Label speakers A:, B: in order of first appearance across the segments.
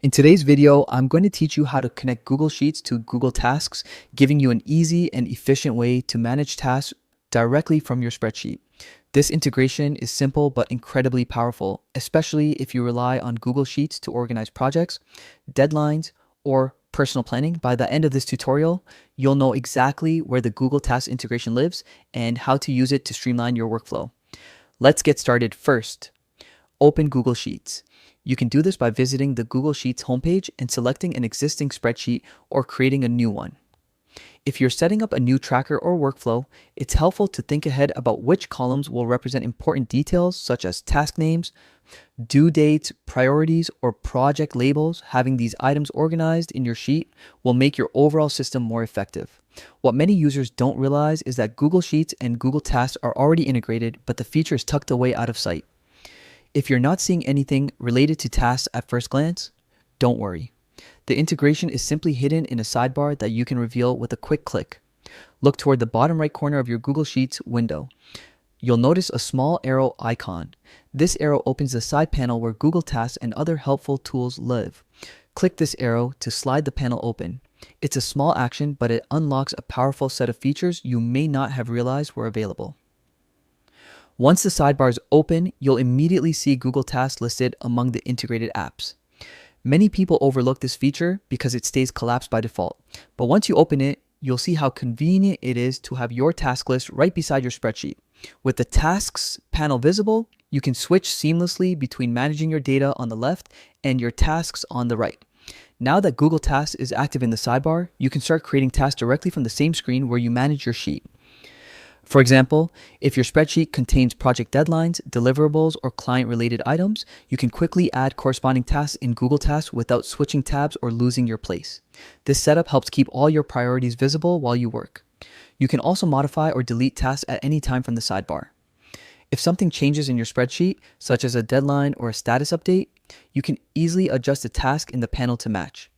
A: In today's video, I'm going to teach you how to connect Google Sheets to Google Tasks, giving you an easy and efficient way to manage tasks directly from your spreadsheet. This integration is simple but incredibly powerful, especially if you rely on Google Sheets to organize projects, deadlines, or personal planning. By the end of this tutorial, you'll know exactly where the Google Tasks integration lives and how to use it to streamline your workflow. Let's get started. First, open Google Sheets. You can do this by visiting the Google Sheets homepage and selecting an existing spreadsheet or creating a new one. If you're setting up a new tracker or workflow, it's helpful to think ahead about which columns will represent important details such as task names, due dates, priorities, or project labels. Having these items organized in your sheet will make your overall system more effective. What many users don't realize is that Google Sheets and Google Tasks are already integrated, but the feature is tucked away out of sight. If you're not seeing anything related to tasks at first glance, don't worry. The integration is simply hidden in a sidebar that you can reveal with a quick click. Look toward the bottom right corner of your Google Sheets window. You'll notice a small arrow icon. This arrow opens the side panel where Google Tasks and other helpful tools live. Click this arrow to slide the panel open. It's a small action, but it unlocks a powerful set of features you may not have realized were available. Once the sidebar is open, you'll immediately see Google Tasks listed among the integrated apps. Many people overlook this feature because it stays collapsed by default. But once you open it, you'll see how convenient it is to have your task list right beside your spreadsheet. With the Tasks panel visible, you can switch seamlessly between managing your data on the left and your tasks on the right. Now that Google Tasks is active in the sidebar, you can start creating tasks directly from the same screen where you manage your sheet. For example, if your spreadsheet contains project deadlines, deliverables, or client-related items, you can quickly add corresponding tasks in Google Tasks without switching tabs or losing your place. This setup helps keep all your priorities visible while you work. You can also modify or delete tasks at any time from the sidebar. If something changes in your spreadsheet, such as a deadline or a status update, you can easily adjust the task in the panel to match.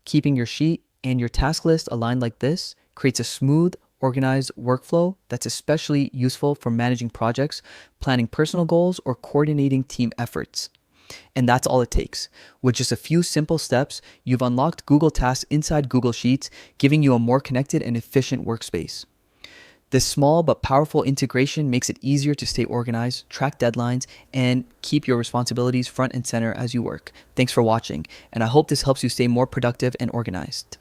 A: Keeping your sheet and your task list aligned like this creates a smooth, organized workflow that's especially useful for managing projects, planning personal goals, or coordinating team efforts. And that's all it takes. With just a few simple steps, you've unlocked Google Tasks inside Google Sheets, giving you a more connected and efficient workspace. This small but powerful integration makes it easier to stay organized, track deadlines, and keep your responsibilities front and center as you work. Thanks for watching, and I hope this helps you stay more productive and organized.